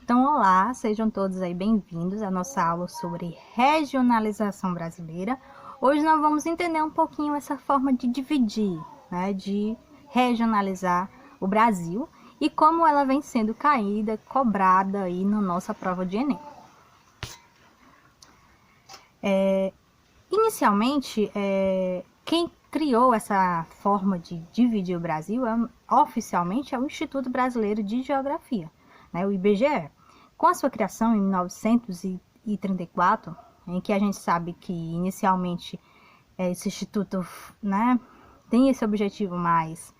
Então, olá, sejam todos aí bem-vindos à nossa aula sobre regionalização brasileira. Hoje nós vamos entender um pouquinho essa forma de dividir, né, de regionalizar o Brasil e como ela vem sendo caída, cobrada aí na nossa prova de Enem. Inicialmente, quem criou essa forma de dividir o Brasil oficialmente é o Instituto Brasileiro de Geografia, né, o IBGE. Com a sua criação em 1934, em que a gente sabe que inicialmente esse instituto, né, tem esse objetivo mais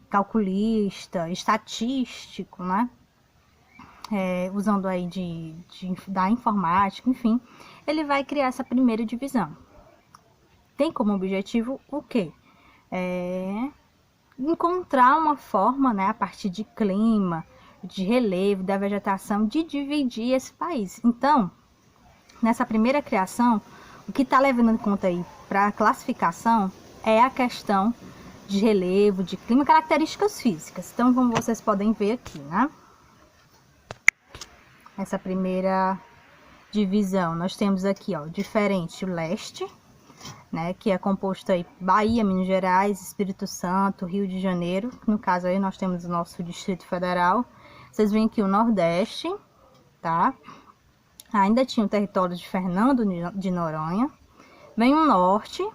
calculista, estatístico, né, usando aí da informática, enfim, ele vai criar essa primeira divisão. Tem como objetivo o quê? Encontrar uma forma, né, a partir de clima, de relevo, da vegetação, de dividir esse país. Então, nessa primeira criação, o que está levando em conta aí para a classificação é a questão de relevo, de clima, características físicas. Então, como vocês podem ver aqui, né? Essa primeira divisão, nós temos aqui, ó, diferente o leste, né, que é composto aí Bahia, Minas Gerais, Espírito Santo, Rio de Janeiro. No caso aí nós temos o nosso Distrito Federal. Vocês veem aqui o Nordeste, tá? Ainda tinha o território de Fernando de Noronha. Vem o Norte,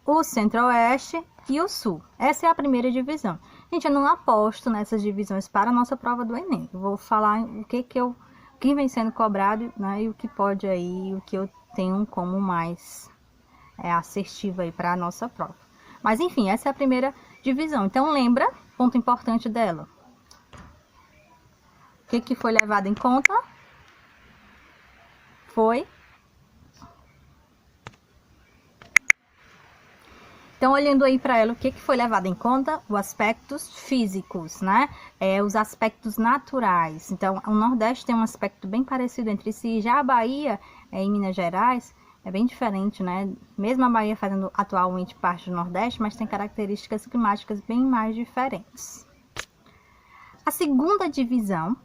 o Centro-Oeste e o Sul. Essa é a primeira divisão. Gente, eu não aposto nessas divisões para a nossa prova do Enem. Eu vou falar o que vem sendo cobrado, né, e o que pode aí, o que eu tenho como mais assertivo aí para a nossa prova. Mas enfim, essa é a primeira divisão. Então lembra, ponto importante dela. O que foi levado em conta? Então, olhando aí para ela, o que foi levado em conta? Os aspectos físicos, né? Os aspectos naturais. Então, o Nordeste tem um aspecto bem parecido entre si. Já a Bahia, em Minas Gerais, é bem diferente, né? Mesmo a Bahia fazendo atualmente parte do Nordeste, mas tem características climáticas bem mais diferentes. A segunda divisão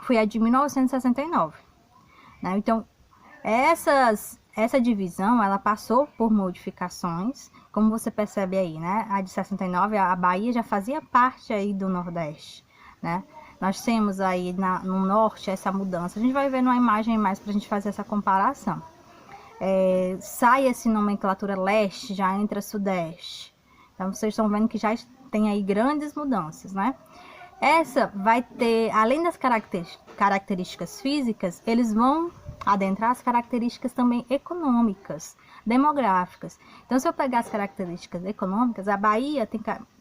foi a de 1969, né? Então, essa divisão, ela passou por modificações, como você percebe aí, né? A de 69, a Bahia já fazia parte aí do Nordeste, né? Nós temos aí no Norte essa mudança. A gente vai ver numa imagem mais para a gente fazer essa comparação. Sai essa nomenclatura Leste, já entra Sudeste. Então, vocês estão vendo que já tem aí grandes mudanças, né? Essa vai ter, além das características físicas, eles vão adentrar as características também econômicas, demográficas. Então, se eu pegar as características econômicas, a Bahia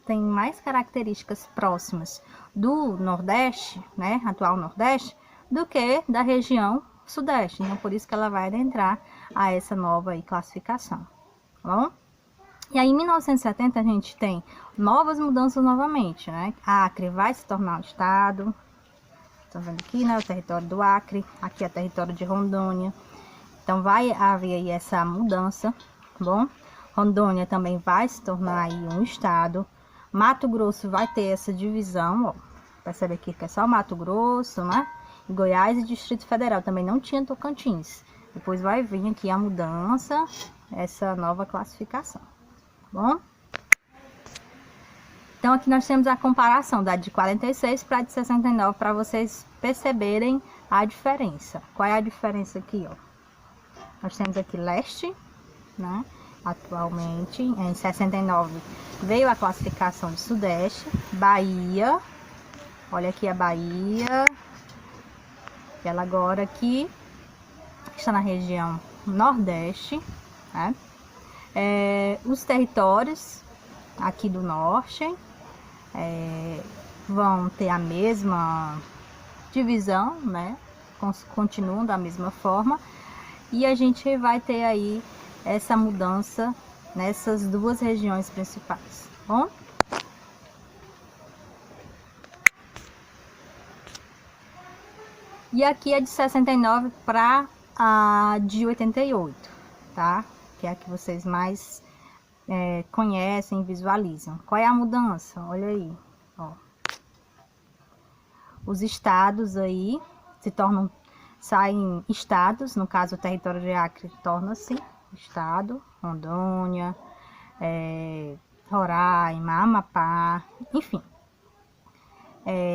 tem mais características próximas do Nordeste, né, atual Nordeste, do que da região Sudeste. Então, por isso que ela vai adentrar a essa nova aí classificação, tá bom? E aí, em 1970, a gente tem novas mudanças novamente, né? Acre vai se tornar um estado. Estão vendo aqui, né? O território do Acre. Aqui é o território de Rondônia. Então, vai haver aí essa mudança, tá bom? Rondônia também vai se tornar aí um estado. Mato Grosso vai ter essa divisão, ó. Percebe aqui que é só Mato Grosso, né? E Goiás e Distrito Federal. Também não tinha Tocantins. Depois vai vir aqui a mudança, essa nova classificação. Bom, então aqui nós temos a comparação da de 46 para a de 69 para vocês perceberem a diferença. Qual é a diferença aqui, ó? Nós temos aqui leste, né? Atualmente, em 69 veio a classificação de sudeste, Bahia. Olha aqui a Bahia. Ela agora aqui está na região nordeste, né? Os territórios aqui do norte vão ter a mesma divisão, né? Continuam da mesma forma. E a gente vai ter aí essa mudança nessas duas regiões principais, tá bom? E aqui é de 69 para a de 88, tá? Que é a que vocês mais conhecem, visualizam. Qual é a mudança? Olha aí, ó. os estados aí saem estados, no caso o território de Acre torna-se estado, Rondônia, Roraima, Amapá, enfim.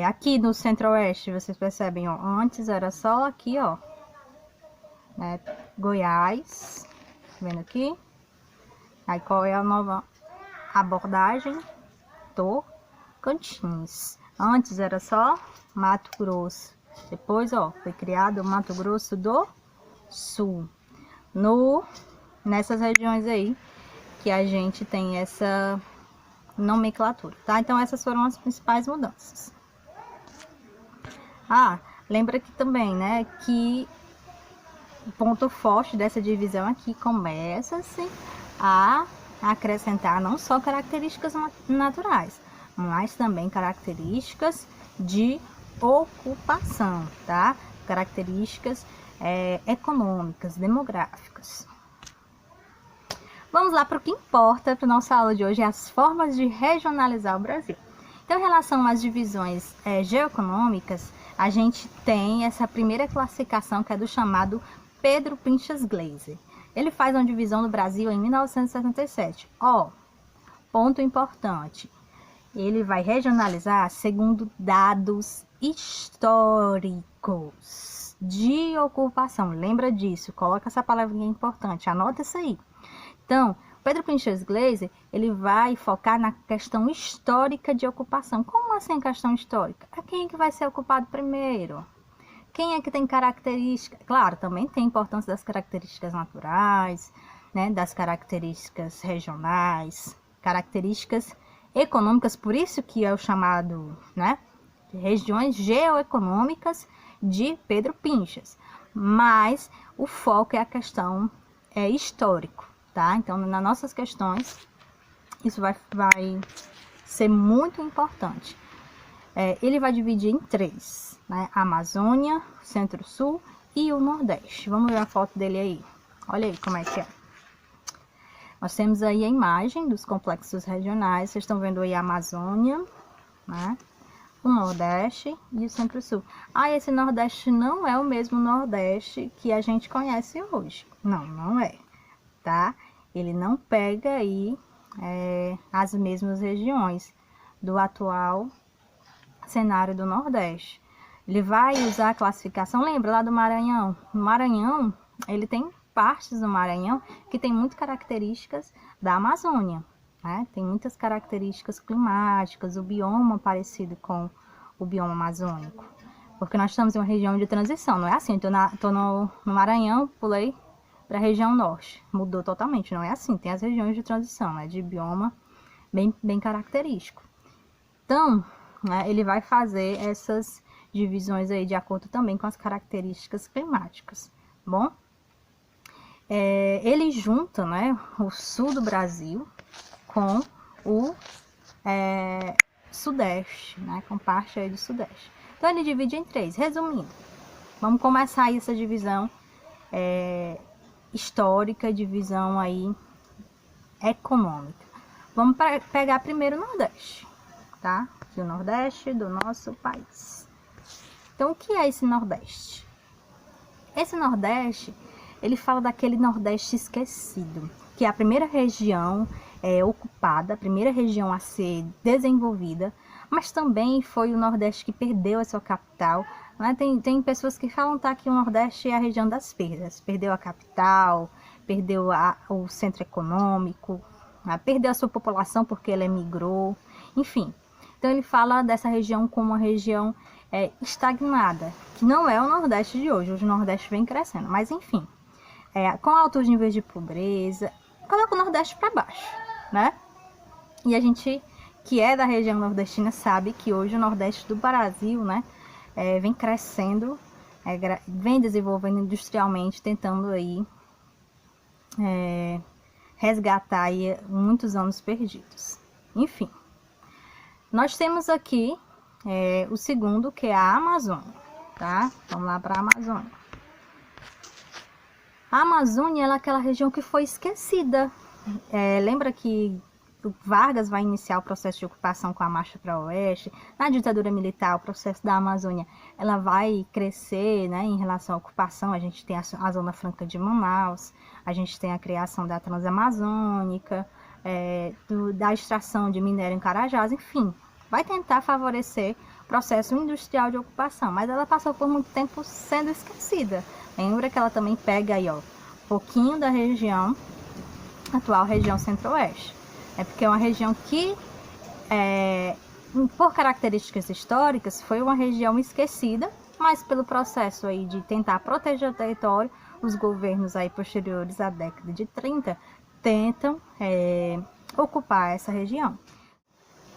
Aqui no centro-oeste, vocês percebem, ó, antes era só aqui, ó, né, Goiás, vendo aqui. Aí qual é a nova abordagem? Tocantins. Antes era só Mato Grosso. Depois, ó, foi criado o Mato Grosso do Sul. Nessas regiões aí que a gente tem essa nomenclatura, tá? Então essas foram as principais mudanças. Lembra que também, né, que o ponto forte dessa divisão aqui começa-se a acrescentar não só características naturais, mas também características de ocupação, tá? Características econômicas, demográficas. Vamos lá para o que importa para nossa aula de hoje, as formas de regionalizar o Brasil. Então, em relação às divisões geoeconômicas, a gente tem essa primeira classificação que é do chamado Pedro Pinchas Gleiser. Ele faz uma divisão do Brasil em 1977. Ponto importante. Ele vai regionalizar segundo dados históricos de ocupação. Lembra disso, coloca essa palavrinha importante, anota isso aí. Então, Pedro Pinchas Gleiser, ele vai focar na questão histórica de ocupação. Como assim questão histórica? Quem é que vai ser ocupado primeiro? Quem é que tem características? Claro, também tem importância das características naturais, né, das características regionais, características econômicas, por isso que é o chamado, né, de regiões geoeconômicas de Pedro Pinchas. Mas o foco é a questão histórico, tá? Então, nas nossas questões, isso vai ser muito importante. Ele vai dividir em 3, né? Amazônia, Centro-Sul e o Nordeste. Vamos ver a foto dele aí. Olha aí como é que é. Nós temos aí a imagem dos complexos regionais. Vocês estão vendo aí a Amazônia, né? O Nordeste e o Centro-Sul. Esse Nordeste não é o mesmo Nordeste que a gente conhece hoje. Não é, tá? Ele não pega aí as mesmas regiões do atual cenário do Nordeste. Ele vai usar a classificação, lembra lá do Maranhão? O Maranhão, ele tem partes do Maranhão que tem muitas características da Amazônia, né? Tem muitas características climáticas, o bioma parecido com o bioma amazônico. Porque nós estamos em uma região de transição, não é assim, tô no Maranhão, pulei para a região norte, mudou totalmente, não é assim, tem as regiões de transição, né, de bioma bem característico. Então, né, ele vai fazer essas divisões aí de acordo também com as características climáticas, bom? Ele junta, né, o sul do Brasil com o sudeste, né, com parte aí do sudeste. Então, ele divide em 3. Resumindo, vamos começar aí essa divisão histórica, divisão aí econômica. Vamos pegar primeiro o Nordeste, tá? Aqui o Nordeste do nosso país. Então, o que é esse Nordeste? Esse Nordeste, ele fala daquele Nordeste esquecido, que é a primeira região ocupada, a primeira região a ser desenvolvida, mas também foi o Nordeste que perdeu a sua capital, né? Tem pessoas que falam que o Nordeste é a região das perdas, perdeu a capital, perdeu o centro econômico, né? Perdeu a sua população porque ela emigrou, enfim. Então ele fala dessa região como uma região estagnada, que não é o Nordeste de hoje. Hoje o Nordeste vem crescendo, mas enfim, com altos níveis de pobreza, coloca o Nordeste para baixo, né? E a gente que é da região nordestina sabe que hoje o Nordeste do Brasil, né, vem crescendo, vem desenvolvendo industrialmente, tentando aí resgatar aí muitos anos perdidos. Enfim, nós temos aqui o segundo, que é a Amazônia, tá? Vamos lá para a Amazônia. A Amazônia ela é aquela região que foi esquecida. Lembra que Vargas vai iniciar o processo de ocupação com a marcha para o oeste. Na ditadura militar, o processo da Amazônia, ela vai crescer, né, em relação à ocupação. A gente tem a Zona Franca de Manaus, a gente tem a criação da Transamazônica, da extração de minério em Carajás, enfim, vai tentar favorecer o processo industrial de ocupação, mas ela passou por muito tempo sendo esquecida. Lembra que ela também pega aí, ó, um pouquinho da região, atual região centro-oeste. É porque é uma região que, por características históricas, foi uma região esquecida, mas pelo processo aí de tentar proteger o território, os governos aí posteriores à década de 30 tentam ocupar essa região.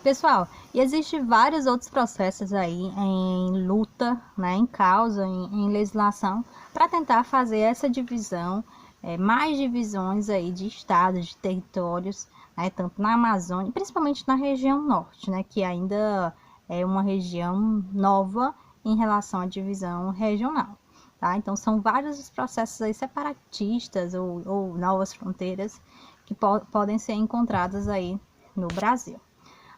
Pessoal, e existem vários outros processos aí em luta, né, em causa, em legislação, para tentar fazer essa divisão, mais divisões aí de estados, de territórios, né, tanto na Amazônia, principalmente na região norte, né, que ainda é uma região nova em relação à divisão regional. Tá? Então, são vários os processos aí separatistas ou novas fronteiras que podem ser encontradas aí no Brasil.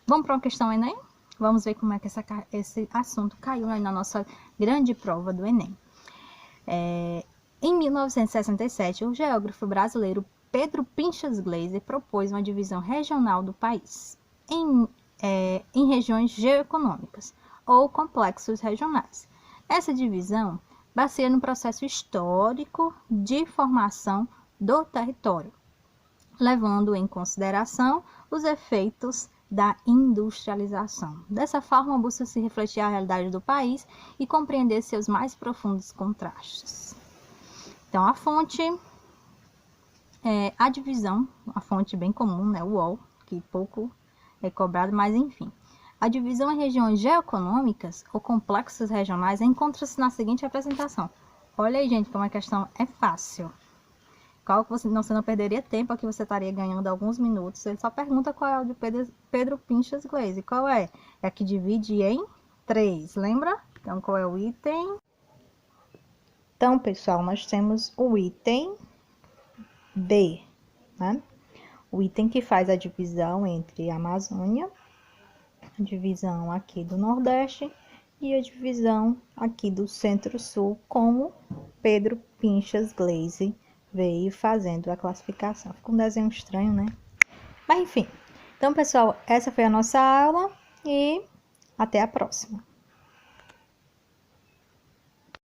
Vamos para uma questão Enem? Vamos ver como é que esse assunto caiu aí na nossa grande prova do Enem. Em 1967, o geógrafo brasileiro Pedro Pinchas Gleiser propôs uma divisão regional do país em regiões geoeconômicas ou complexos regionais. Essa divisão baseia no processo histórico de formação do território, levando em consideração os efeitos da industrialização. Dessa forma, busca-se refletir a realidade do país e compreender seus mais profundos contrastes. Então, a fonte a divisão, a fonte bem comum, né, o UOL, que pouco é cobrado, mas enfim. A divisão em regiões geoeconômicas ou complexos regionais encontra-se na seguinte apresentação. Olha aí, gente, como a questão é fácil. Qual que você não perderia tempo, aqui você estaria ganhando alguns minutos. Ele só pergunta qual é o de Pedro Pinchas Gleiser. Qual é? É a que divide em 3, lembra? Então, qual é o item? Então, pessoal, nós temos o item B, né? O item que faz a divisão entre a Amazônia, a divisão aqui do Nordeste e a divisão aqui do Centro-Sul, como Pedro Pinchas Gleiser veio fazendo a classificação. Ficou um desenho estranho, né? Mas enfim. Então, pessoal, essa foi a nossa aula e até a próxima.